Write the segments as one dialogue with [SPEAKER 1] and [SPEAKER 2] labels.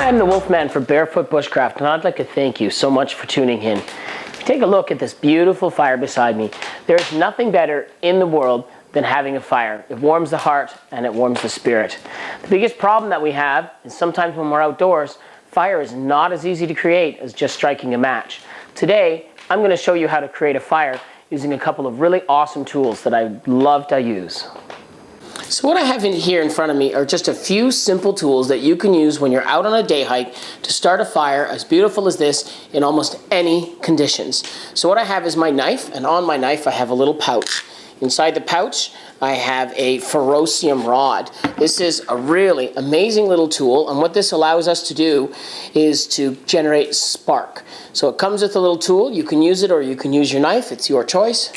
[SPEAKER 1] I'm the Wolfman for Barefoot Bushcraft, and I'd like to thank you so much for tuning in. Take a look at this beautiful fire beside me. There's nothing better in the world than having a fire. It warms the heart and it warms the spirit. The biggest problem that we have is sometimes when we're outdoors, fire is not as easy to create as just striking a match. Today, I'm going to show you how to create a fire using a couple of really awesome tools that I love to use. So what I have in here in front of me are just a few simple tools that you can use when you're out on a day hike to start a fire as beautiful as this in almost any conditions. So what I have is my knife, and on my knife I have a little pouch. Inside the pouch I have a ferrocium rod. This is a really amazing little tool, and what this allows us to do is to generate spark. So it comes with a little tool. You can use it or you can use your knife. It's your choice.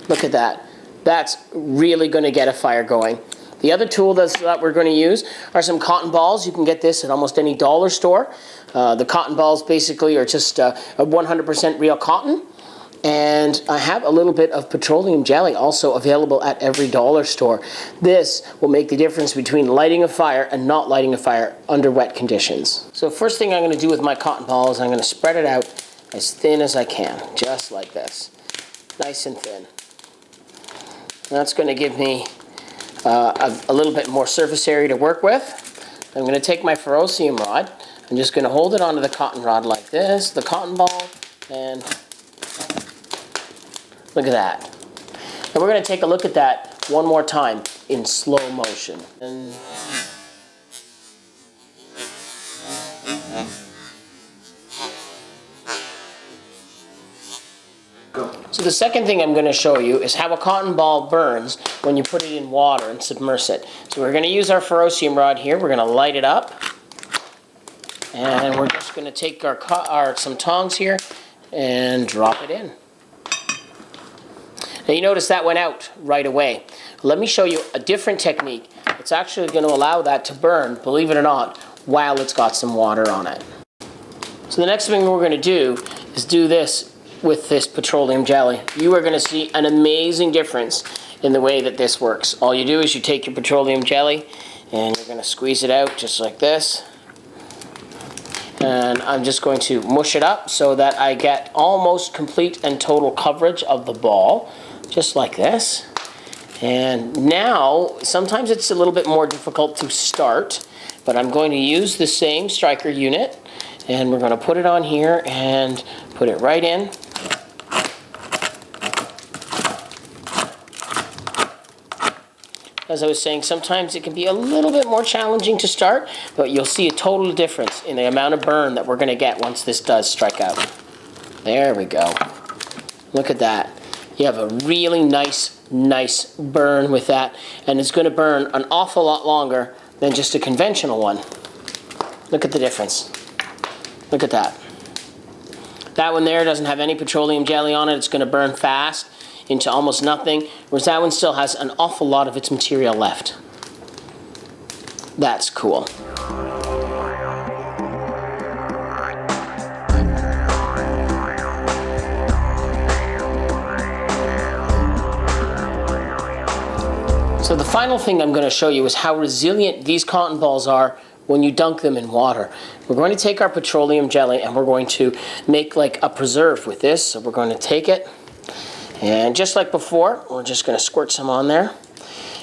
[SPEAKER 1] Look at that. That's really going to get a fire going. The other tool that we're going to use are some cotton balls. You can get this at almost any dollar store. The cotton balls basically are just a 100% real cotton. And I have a little bit of petroleum jelly also available at every dollar store. This will make the difference between lighting a fire and not lighting a fire under wet conditions. So first thing I'm going to do with my cotton ball is I'm going to spread it out as thin as I can, just like this. Nice and thin. That's going to give me a little bit more surface area to work with. I'm going to take my ferrocium rod. I'm just going to hold it onto the cotton rod like this, the cotton ball, and look at that. And we're going to take a look at that one more time in slow motion. So the second thing I'm going to show you is how a cotton ball burns when you put it in water and submerge it. So we're going to use our ferrocium rod here. We're going to light it up. And we're just going to take some tongs here and drop it in. Now you notice that went out right away. Let me show you a different technique. It's actually going to allow that to burn, believe it or not, while it's got some water on it. So the next thing we're going to do is do this with this petroleum jelly. You are going to see an amazing difference in the way that this works. All you do is you take your petroleum jelly and you're going to squeeze it out just like this. And I'm just going to mush it up so that I get almost complete and total coverage of the ball, just like this. And now, sometimes it's a little bit more difficult to start, but I'm going to use the same striker unit, and we're going to put it on here and put it right in. As I was saying, sometimes it can be a little bit more challenging to start, but you'll see a total difference in the amount of burn that we're going to get once this does strike out. There we go. Look at that. You have a really nice burn with that, and it's going to burn an awful lot longer than just a conventional one. Look at the difference. Look at that. That one there doesn't have any petroleum jelly on it. It's going to burn fast into almost nothing, whereas that one still has an awful lot of its material left. That's cool. So the final thing I'm going to show you is how resilient these cotton balls are when you dunk them in water. We're going to take our petroleum jelly and we're going to make like a preserve with this. So we're going to take it, and just like before, we're just going to squirt some on there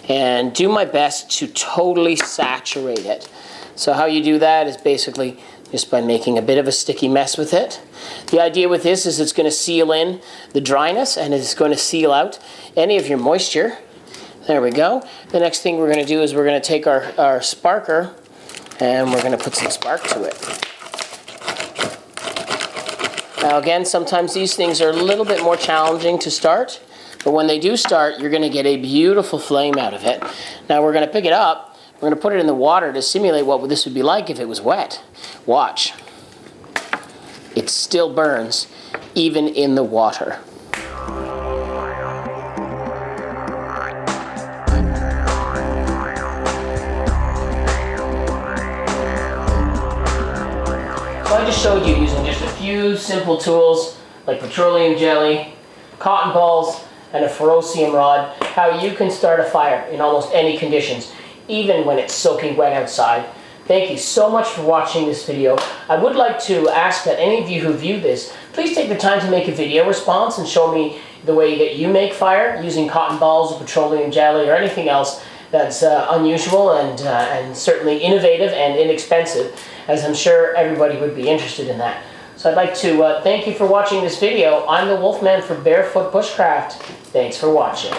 [SPEAKER 1] and do my best to totally saturate it. So how you do that is basically just by making a bit of a sticky mess with it. The idea with this is it's going to seal in the dryness and it's going to seal out any of your moisture. There we go. The next thing we're going to do is we're going to take our sparker and we're going to put some spark to it. Now again, sometimes these things are a little bit more challenging to start, but when they do start, you're going to get a beautiful flame out of it. Now we're going to pick it up, we're going to put it in the water to simulate what this would be like if it was wet. Watch. It still burns, even in the water. So I just showed you using just a few simple tools like petroleum jelly, cotton balls, and a ferrocium rod, how you can start a fire in almost any conditions, even when it's soaking wet outside. Thank you so much for watching this video. I would like to ask that any of you who view this, please take the time to make a video response and show me the way that you make fire using cotton balls or petroleum jelly or anything else that's unusual and certainly innovative and inexpensive, as I'm sure everybody would be interested in that. So I'd like to thank you for watching this video. I'm the Wolfman for Barefoot Bushcraft. Thanks for watching.